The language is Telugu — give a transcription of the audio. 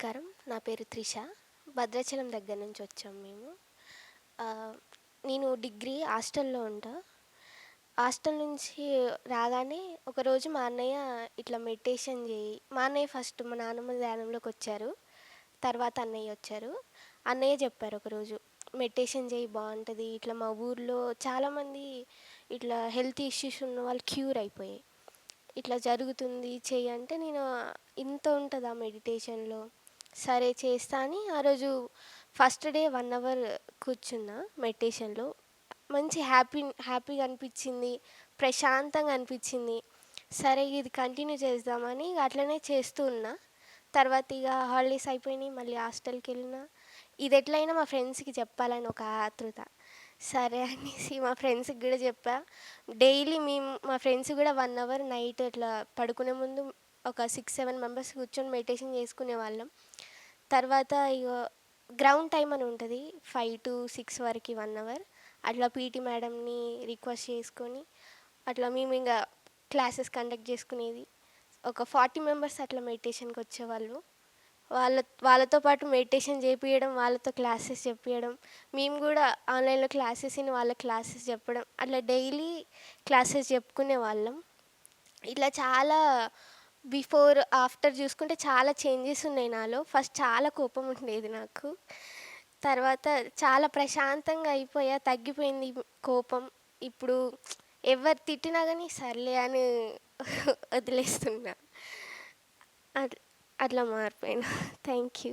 నమస్కారం. నా పేరు త్రిష. భద్రాచలం దగ్గర నుంచి వచ్చాం మేము. ఆహ్, నేను డిగ్రీ హాస్టల్‌లో ఉంటా. హాస్టల్ నుంచి రాగానే ఒకరోజు మా అన్నయ్య ఇట్లా మెడిటేషన్ జెయి మా అన్నయ్య ఫస్ట్ మా నాన్నమ్మ ధ్యానంలోకొచ్చారు. తర్వాత అన్నయ్య వచ్చారు. అన్నయ్య చెప్పారు ఒకరోజు, "మెడిటేషన్ చెయ్యి బావుంటది. ఇట్లా మా ఊర్లో చాలామంది ఇట్లా హెల్త్ ఇష్యూస్ ఉన్నవాళ్ళు క్యూర్ అయిపోయాయి. ఇట్లా జరుగుతుంది చెయ్యి" అంటే నేను ఇంత ఉంటదా మెడిటేషన్‌లో? సరే చేస్తా అని ఆ రోజు ఫస్ట్ డే 1 అవర్ కూర్చున్నా మెడిటేషన్‌లో. మంచి హ్యాపీగా అనిపిచ్చింది. ప్రశాంతంగా అనిపిచ్చింది. సరే ఇది కంటిన్యూ చేద్దామని ఇగ అట్లనే చేస్తూ ఉన్నా. తర్వాత ఇగ హాలిడేస్ అయిపోయినాయి. మళ్ళీ హాస్టల్‌కెళ్ళినా. ఇదెట్లైనా మా ఫ్రెండ్స్‌కి చెప్పాలని ఒక ఆతృత. సరే అనేసి మా ఫ్రెండ్స్‌కి గూడా చెప్పా. డైలీ మా ఫ్రెండ్స్ గూడా 1 అవర్ నైట్ ఇట్లా పడుకునే ముందు ఒక 6, 7 మెంబర్స్ కూర్చొని మెడిటేషన్ చేసుకునేవాళ్ళం. తర్వాత ఇగో గ్రౌండ్ టైమ్ అని ఉంటది. 5-6 వరకి 1 అవర్. అట్లా పీటీ మేడంని రిక్వెస్ట్ చేసుకొని, అట్లా మేమింగ క్లాసెస్ కండక్ట్ చేసుకునేది. ఒక 40 మెంబర్స్ అట్లా మెడిటేషన్‌కొచ్చేవాళ్ళు. వాళ్ళ వాళ్ళతో పాటు మెడిటేషన్ చేపియడం, వాళ్ళతో క్లాసెస్ చెప్పియడం, మేము గూడా ఆన్‌లైన్‌లో క్లాసెస్ ఇని వాళ్ళకి క్లాసెస్ చెప్పడం, అట్లా డైలీ క్లాసెస్ చెప్పుకునేవాళ్ళం. ఇట్లా చాలా బిఫోర్, ఆఫ్టర్ చూసుకుంటే చాలా చేంజెస్ ఉన్నాయి నాలో. ఫస్ట్ చాలా కోపం ఉండేది నాకు. తర్వాత చాలా ప్రశాంతంగా అయిపోయా. తగ్గిపోయింది కోపం. ఇప్పుడు ఎవరు తిట్టినా గానీ సర్లే అని వదిలేస్తున్నా. అట్లా అట్లా మారిపోయినా. Thank you.